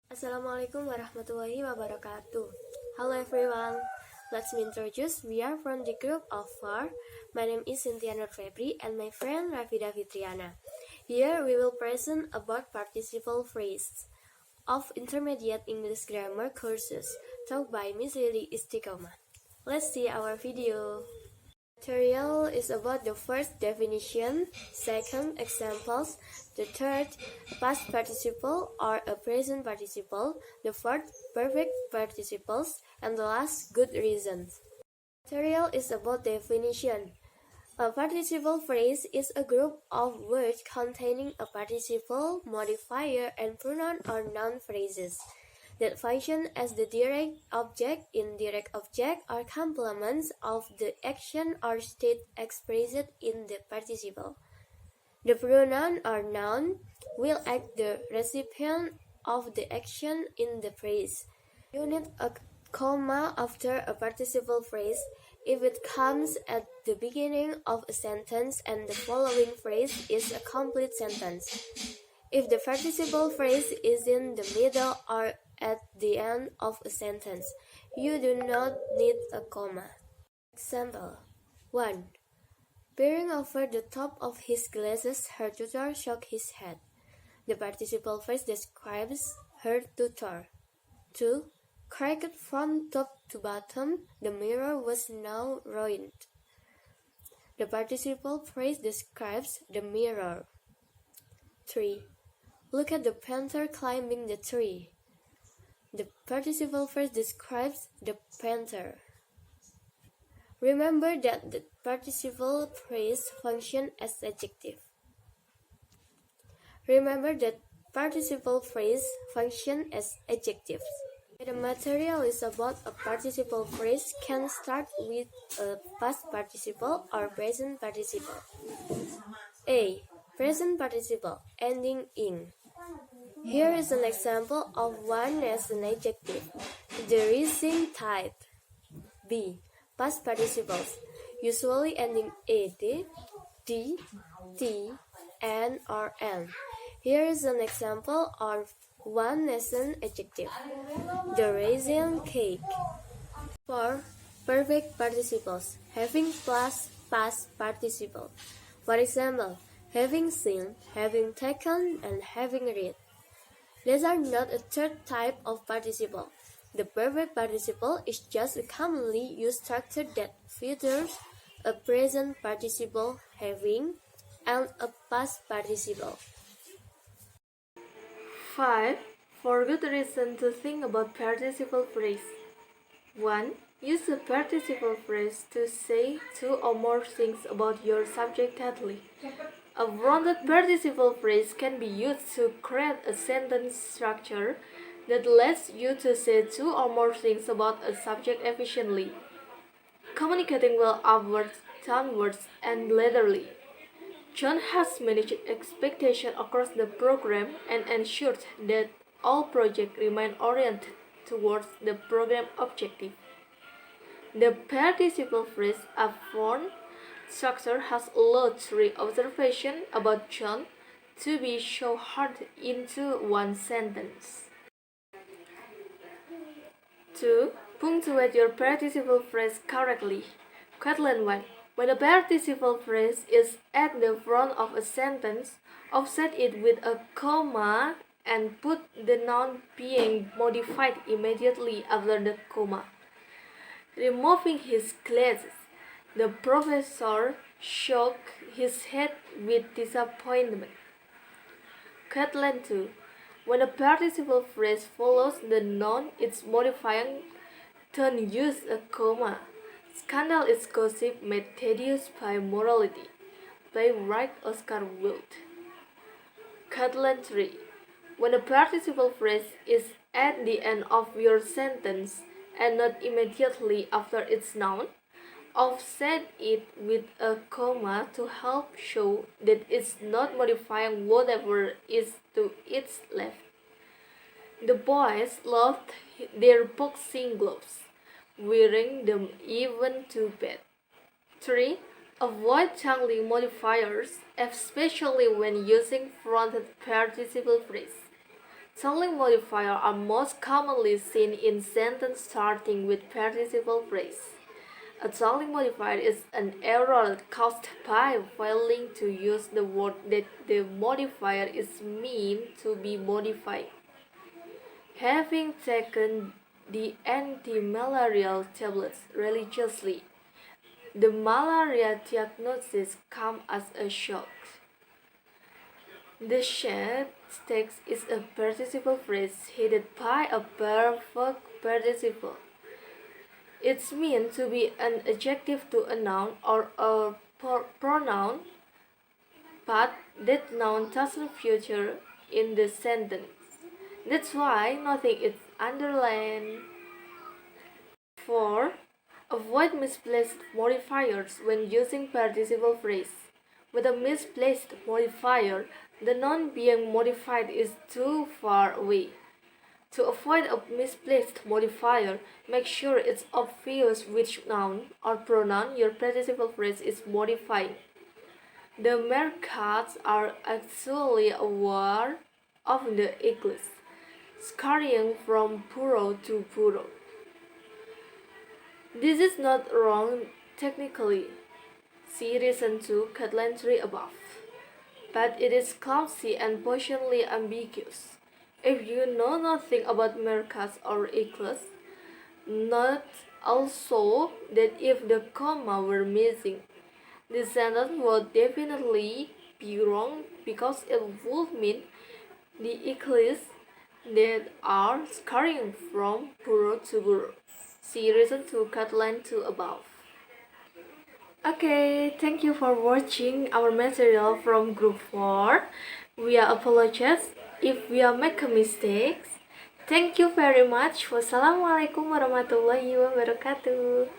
Assalamualaikum warahmatullahi wabarakatuh. Hello everyone. Let's me introduce. We are from the group of 4. My name is Cintyah Nur Febry and my friend Rafidah Fitriana. Here we will present about participle phrase of intermediate English grammar courses taught by Miss Lily Istiqomah. Let's see our video. Material is about the first definition, second examples, the third past participle or a present participle, the fourth perfect participles, and the last good reasons. Material is about definition. A participle phrase is a group of words containing a participle, modifier, and pronoun or noun phrases that function as the direct object, indirect object, or complements of the action or state expressed in the participle. The pronoun or noun will act the recipient of the action in the phrase. You need a comma after a participle phrase if it comes at the beginning of a sentence and the following phrase is a complete sentence. If the participle phrase is in the middle or at the end of a sentence, you do not need a comma. Example 1. Peering over the top of his glasses, her tutor shook his head. The participle phrase describes her tutor. 2. Cracked from top to bottom, the mirror was now ruined. The participle phrase describes the mirror. 3. Look at the panther climbing the tree. The participle phrase describes the panther. Remember that the participle phrase functions as adjective. The material is about a participle phrase can start with a past participle or present participle. A. Present participle ending ing. Here is an example of one as an adjective, the rising tide. B. Past participles, usually ending ed, d, t, n, or n. Here is an example of one as an adjective, the raisin cake. 4. Perfect participles, having plus past participle. For example, having seen, having taken, and having read. These are not a third type of participle. The perfect participle is just a commonly used structure that features a present participle having and a past participle. 5. For good reason to think about participle phrase. 1. Use the participle phrase to say two or more things about your subject tightly. A rounded participle phrase can be used to create a sentence structure that lets you to say two or more things about a subject efficiently, communicating well upwards, downwards, and laterally. John has managed expectations across the program and ensured that all projects remain oriented towards the program objective. The participle phrase upfront structure has allowed three observations about John to be shoehorned into one sentence. 2. Punctuate your participle phrase correctly. Question 1. When a participle phrase is at the front of a sentence, offset it with a comma and put the noun being modified immediately after the comma. Removing his glasses, the professor shook his head with disappointment. Question 2. When a participle phrase follows the noun it's modifying, don't use a comma. Scandal is gossip made tedious by morality. Playwright Oscar Wilde. Question 3. When a participle phrase is at the end of your sentence and not immediately after its noun, offset it with a comma to help show that it's not modifying whatever is to its left. The boys loved their boxing gloves, wearing them even to bed. 3. Avoid jangling modifiers, especially when using fronted participle phrase. Totally modifiers are most commonly seen in sentences starting with participle phrase. A totally modifier is an error caused by failing to use the word that the modifier is meant to be modified. Having taken the anti-malarial tablets religiously, the malaria diagnosis came as a shock. The shed text is a participle phrase headed by a perfect participle. It's meant to be an adjective to a noun or a pronoun, but that noun doesn't feature in the sentence. That's why nothing is underlined. 4. Avoid misplaced modifiers when using participle phrase. With a misplaced modifier, the noun being modified is too far away. To avoid a misplaced modifier, make sure it's obvious which noun or pronoun your participle phrase is modifying. The meerkats are actually aware of the eclipse, scurrying from burrow to burrow. This is not wrong technically. See reason 2, Headline 3 above. But it is clumsy and potentially ambiguous. If you know nothing about meerkats or eagles, note also that if the comma were missing, the sentence would definitely be wrong because it would mean the eagles that are scurrying from burrow to burrow. See reason 2, Headline 2 above. Okay, thank you for watching our material from group 4. We apologize if we make mistakes. Thank you very much. Wassalamualaikum warahmatullahi wabarakatuh.